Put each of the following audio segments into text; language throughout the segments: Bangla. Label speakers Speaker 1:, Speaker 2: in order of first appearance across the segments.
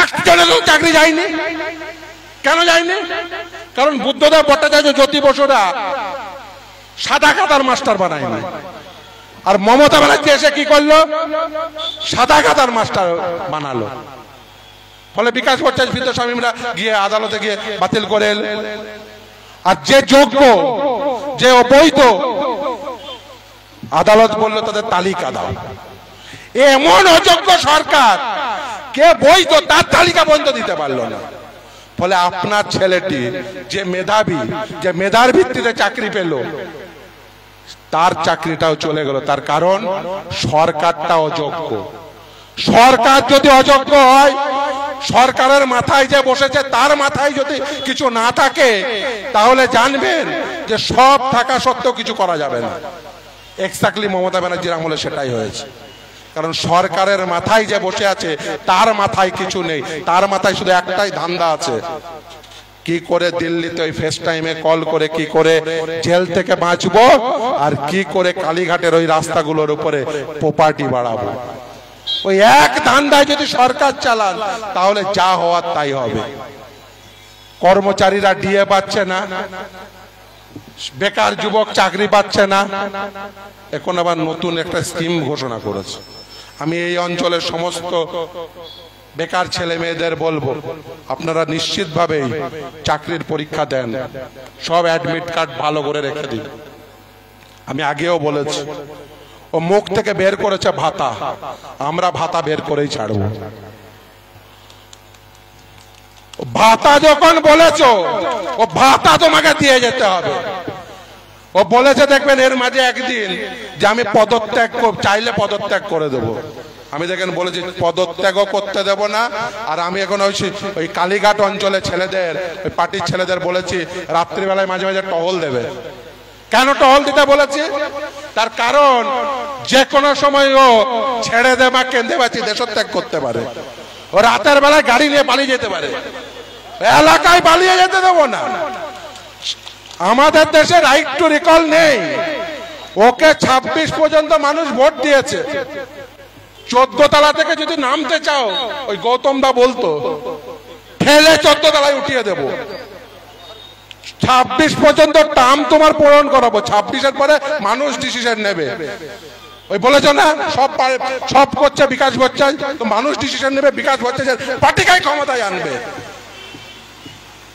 Speaker 1: একজনের তো চাকরি যায়নি। কেন যায়নি? কারণ বুদ্ধদেব ভট্টাচার্য, জ্যোতি বসুরা সাদা কাতার মাস্টার বানায়নি, আর মমতা ব্যানার্জি এসে কি করলো? সাদা কাতার মাস্টার বানালো। ফলে বিকাশ ভট্টাচার্য বিদ্যাস্বামীরা গিয়ে আদালতে গিয়ে বাতিল করে, আর যে যোগ্য, যে অবৈধ, আদালত বলল তাদের তালিকা দাও। এমন অযোগ্য সরকার, কে বৈধ তার তালিকা পর্যন্ত দিতে পারলো না। ফলে আপনার ছেলেটি যে মেধাবী, যে মেধার ভিত্তিতে চাকরি পেল, তার চাকরিটাও চলে গেল। তার কারণ সরকারটা অযোগ্য। সরকার যদি অযোগ্য হয়, সরকারের মাথায় যে বসেছে তার মাথায় যদি কিছু না থাকে, তাহলে জানবেন যে সব থাকা সত্ত্বেও কিছু করা যাবে না। এক্স্যাক্টলি মমতা ব্যানার্জির আমলে সেটাই হয়েছে। কারণ সরকারের মাথায় যে বসে আছে তার মাথায় কিছু নেই, তার মাথায় শুধু একটাই ধান্দা আছে, কি করে দিল্লিতে ওই ফেস টাইমে কল করে কি করে জেল থেকে বাঁচবো, আর কি করে কালীঘাটের ওই রাস্তাগুলোর উপরে প্রপার্টি বাড়াবো। ওই এক ধান্দায় যদি সরকার চালান, তাহলে যা হওয়ার তাই হবে। কর্মচারীরা ডিএ পাচ্ছে না, বেকার যুবক চাকরি পাচ্ছে না, এখন আবার নতুন একটা স্কিম ঘোষণা করেছে। আমি এই অঞ্চলের সমস্ত বেকার ছেলে মেয়েদের বলবো, আপনারা নিশ্চিতভাবেই চাকরির পরীক্ষা দেন, সব অ্যাডমিট কার্ড ভালো করে রেখে দিন। আমি আগেও বলেছি, ও মুখ থেকে বের করেছে ভাতা, আমরা ভাতা বের করেই ছাড়বো। ভাতা যখন বলেছো, ও ভাতা তোমাকে দিয়ে যেতে হবে। ও বলেছে দেখবেন এর মাঝে একদিন যে আমি পদত্যাগ চাইলে পদত্যাগ করে দেবো। আমি দেখেন বলেছি পদত্যাগও করতে দেব না। আর আমি এখন ওই কালীঘাট অঞ্চলে ছেলেদের, ওই পার্টির ছেলেদের বলেছি রাত্রিবেলায় মাঝে মাঝে টহল দেবে। কেন টহল দিতে বলেছি? তার কারণ যে কোনো সময় ও ছেড়ে দেবা কেঁদে বাঁচি দেশত্যাগ করতে পারে। ও রাতের বেলায় গাড়ি নিয়ে পালিয়ে যেতে পারে, এলাকায় পালিয়ে যেতে দেবো না। আমাদের দেশে রাইট টু রিকল নেই। ওকে 26 পর্যন্ত মানুষ ভোট দিয়েছে। 14 তলা থেকে যদি নামতে চাও, ওই গৌতম দা বলতো ঠেলে 14 তলায় উঠিয়ে দেব। 26 পর্যন্ত টার্ম তোমার পূরণ করাবো, 26-এর পরে মানুষ ডিসিশন নেবে। ওই বলেছ না সব করছে বিকাশ ভট্টাচার্য, তো মানুষ ডিসিশন নেবে, বিকাশ ভট্টাচার্য পার্টিকেই ক্ষমতায় আনবে।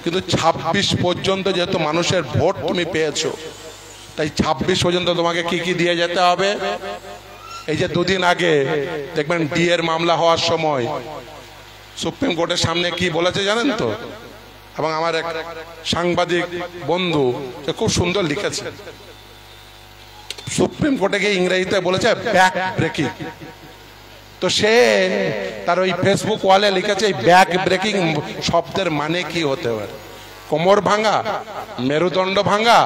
Speaker 1: কিন্তু 26 পর্যন্ত যেহেতু মানুষের ভোট তুমি পেয়েছো, তাই 26 পর্যন্ত তোমাকে কি কি দিয়ে যেতে হবে। এই যে দুদিন আগে দেখবেন ডিএর মামলা হওয়ার সময় সুপ্রিম কোর্টের সামনে কি বলেছে জানেন তো? এবং আমার এক সাংবাদিক বন্ধু খুব সুন্দর লিখেছে, সুপ্রিম কোর্টে গিয়ে ইংরেজিতে বলেছে ব্যাক ব্রেকিং। তো সে তার ওই ফেসবুক ওয়ালে লিখেছে এই ব্যাক ব্রেকিং শব্দের মানে কি হতে পারে? কোমর ভাঙা, মেরুদণ্ড ভাঙা,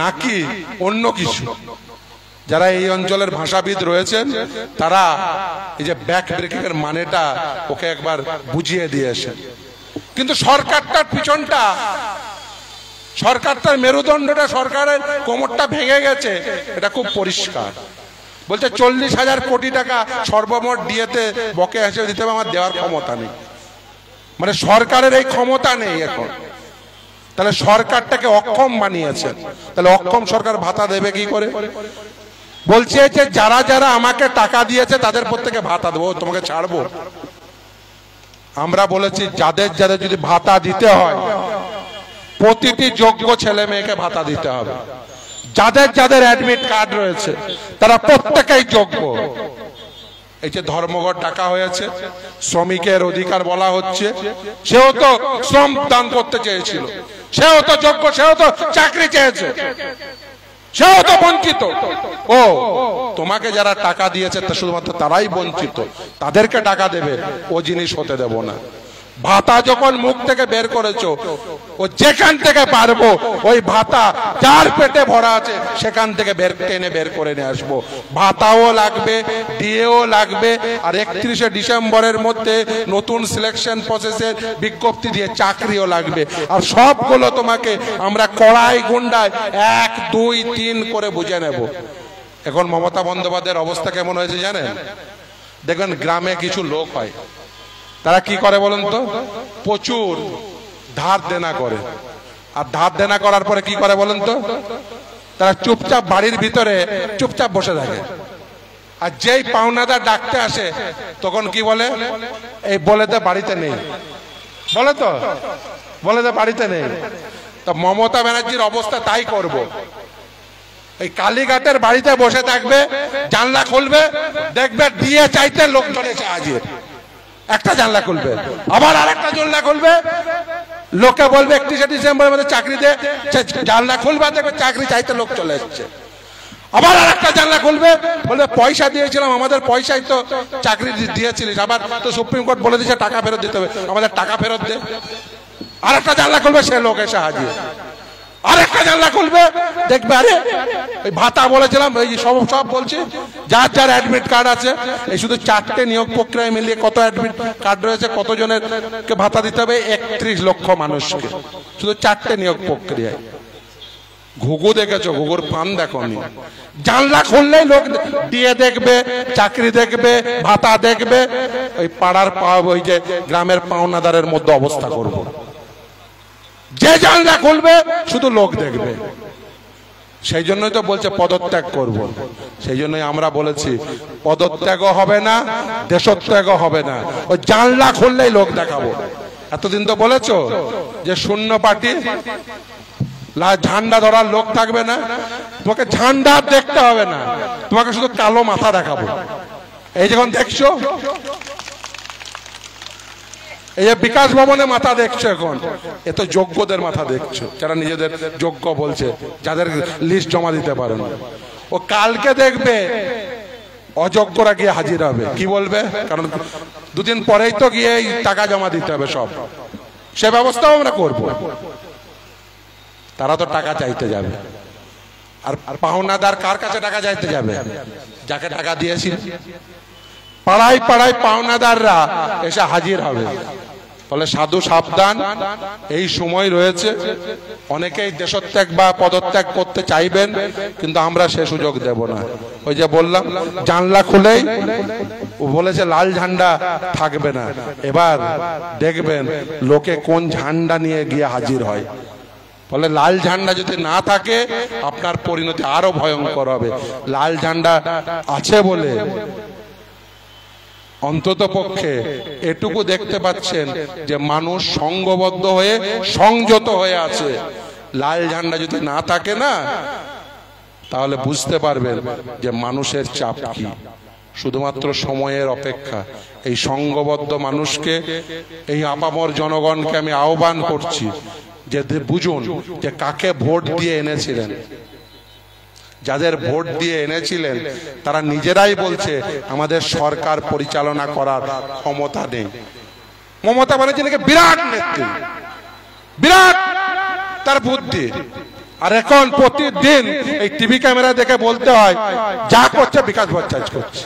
Speaker 1: নাকি অন্য কিছু? যারা এই অঞ্চলের ভাষাবিদ রয়েছেন তারা এই যে ব্যাক ব্রেকিং এর মানেটা ওকে একবার বুঝিয়ে দিয়েছেন। কিন্তু সরকারটার পিছনটা, সরকারটার মেরুদণ্ডটা, সরকারের কোমরটা ভেঙে গেছে, এটা খুব পরিষ্কার। বলছে 40,000 কোটি টাকা সর্বমোট ডিএতে বকেয়া হিসেবে দিতে হবে, আমার দেওয়ার ক্ষমতা নেই। মানে সরকারের এই ক্ষমতা নেই এখন। তাহলে সরকারটাকে অক্ষম বানিয়েছেন। তাহলে অক্ষম সরকার ভাতা দেবে কি করে? বলছে যে যারা যারা আমাকে টাকা দিয়েছে তাদের প্রত্যেকে ভাতা দেবো, তোমাকে ছাড়বো। আমরা বলেছি যাদের যাদের যদি ভাতা দিতে হয়, প্রতিটি যোগ্য ছেলে মেয়েকে ভাতা দিতে হবে। যাদের যাদের অ্যাডমিট কার্ড রয়েছে তারা প্রত্যেকেই যোগ্য। এই যে ধর্মঘট ডাকা হয়েছে, শ্রমিকের অধিকার বলা হচ্ছে, সেও তো শ্রম দান করতে চেয়েছিল, সেও তো যোগ্য, সেও তো চাকরি চেয়েছে, সেও তো বঞ্চিত। ও তোমাকে যারা টাকা দিয়েছে তা শুধুমাত্র তারাই বঞ্চিত, তাদেরকে টাকা দেবে, ও জিনিস হতে দেব না। ভাতা যখন মুখ থেকে বের করেছো, ও যেখান থেকে পারবো ওই ভাতা যার পেটে ভরা আছে সেখান থেকে টেনে বের করে নিয়ে আসবো। ভাতাও লাগবে, ডিএও লাগবে, আর 31শে ডিসেম্বরের মধ্যে নতুন সিলেকশন প্রসেসের বিজ্ঞপ্তি দিয়ে চাকরিও লাগবে। আর সবগুলো তোমাকে আমরা কড়াই গুন্ডায় 1, 2, 3 করে বুঝে নেব। এখন মমতা বন্দ্যোপাধ্যায়ের অবস্থা কেমন হয়েছে জানেন? দেখবেন গ্রামে কিছু লোক হয়, তারা কি করে বলুন তো? প্রচুর ধার দেনা করে। আর ধার দেনা করার পরে কি করে বলুন তো? তারা চুপচাপ বাড়ির ভিতরে চুপচাপ বসে থাকে। আর যেই পাওনাদার ডাকতে আসে তখন কি বলে? এই বলে দে বাড়িতে নেই, বলে তো, বলে দে বাড়িতে নেই। তো মমতা ব্যানার্জির অবস্থা তাই করব। এই কালীঘাটের বাড়িতে বসে থাকবে, জানলা খুলবে, দেখবে দিয়ে চাইতে লোকজন এসে হাজির। একটা জানলা খুলবে, আবার আরেকটা জানলা খুলবে, লোকে বলবে 31শে ডিসেম্বরের মধ্যে চাকরি দে, জানলা খুলবে, দেখবে চাকরি চাইতে লোক চলে এসছে। আবার আরেকটা জানলা খুলবে, বলবে পয়সা দিয়েছিলাম, আমাদের পয়সায় তো চাকরি দিয়েছিলিস, আবার তো সুপ্রিম কোর্ট বলে দিয়েছে টাকা ফেরত দিতে হবে, আমাদের টাকা ফেরত দে। আরেকটা জানলা খুলবে, সে লোক এসে হাজির। আরেকটা জানলা খুলবে, দেখবে আরে ওই ভাতা বলেছিলাম, এই সব বলছি, যার যার অ্যাডমিট কার্ড আছে, এই শুধু 4টে নিয়োগ প্রক্রিয়ায় মিলিয়ে কত অ্যাডমিট কার্ড রয়েছে, কতজনের কে ভাতা দিতে হবে? 31 লক্ষ মানুষকে, শুধু 4টে নিয়োগ প্রক্রিয়ায়। ঘুঘু দেখেছো? ঘুঘুর ফান দেখো নি? জানলা খুললেই লোক দিয়ে দেখবে, চাকরি দেখবে, ভাতা দেখবে। ওই পাড়ার ওই যে গ্রামের পাওনাদারের মধ্যে অবস্থা করব। যে জানলা খুলবে শুধু লোক দেখবে। সেই জন্যই তো বলছে পদত্যাগ করব। সেই জন্যই আমরা বলেছি পদত্যাগও হবে না, দেশত্যাগও হবে না, ওই জানলা খুললেই লোক দেখাবো। এতদিন তো বলেছো যে শূন্য পার্টি, ঝান্ডা ধরার লোক থাকবে না, তোমাকে ঝান্ডা দেখতে হবে না, তোমাকে শুধু কালো মাথা দেখাবো। এই যখন দেখছো, এই যে বিকাশ ভবনে মাথা দেখছো, এখন এ তো যোগ্যদের মাথা দেখছো, যারা নিজেদের যোগ্য বলছে, যাদের লিস্ট জমা দিতে পারে না। ও কালকে দেখবে অযোগ্যরা গিয়ে হাজির হবে, কি বলবে? কারণ দুদিন পরেই তো গিয়ে টাকা জমা দিতে হবে সব, সে ব্যবস্থাও আমরা করব। তারা তো টাকা চাইতে যাবে, আর পাওনাদার কার কাছে টাকা চাইতে যাবে? যাকে টাকা দিয়েছিল। পাড়ায় পাড়ায় পাওনাদাররা এসে হাজির হবে। ফলে সাধু সাবধান, এই সময় রয়েছে। অনেকেই দেশত্যাগ বা পদত্যাগ করতে চাইবেন, কিন্তু আমরা সে সুযোগ দেব না। ওই যে বললাম, জানলা খুলেই বলেছে লাল ঝান্ডা থাকবে না। এবার দেখবেন লোকে কোন ঝান্ডা নিয়ে গিয়ে হাজির হয়। ফলে লাল ঝান্ডা যদি না থাকে, আপনার পরিণতি আরো ভয়ঙ্কর হবে। লাল ঝান্ডা আছে বলে অন্তত পক্ষে এটুকু দেখতে পাচ্ছেন যে মানুষ সংঘবদ্ধ হয়ে সংযত হয়ে আছে। লাল ঝান্ডা যদি না থাকে না, তাহলে বুঝতে পারবেন যে মানুষের চাপ কি। শুধুমাত্র সময়ের অপেক্ষা। এই সংঘবদ্ধ মানুষকে, এই আপামর জনগণকে আমি আহ্বান করছি যে বুঝুন যে কাকে ভোট দিয়ে এনেছিলেন। যাদের ভোট দিয়ে এনেছিলেন তারা নিজেরাই বলছে আমাদের সরকার পরিচালনা করার ক্ষমতা নেই। মমতা ব্যানার্জি নাকি বিরাট নেত্রী, বিরাট তার বুদ্ধি। আর এখন প্রতিদিন এই টিভি ক্যামেরা দেখে বলতে হয় যা করছে বিকাশ ভট্টাচার্য করছে।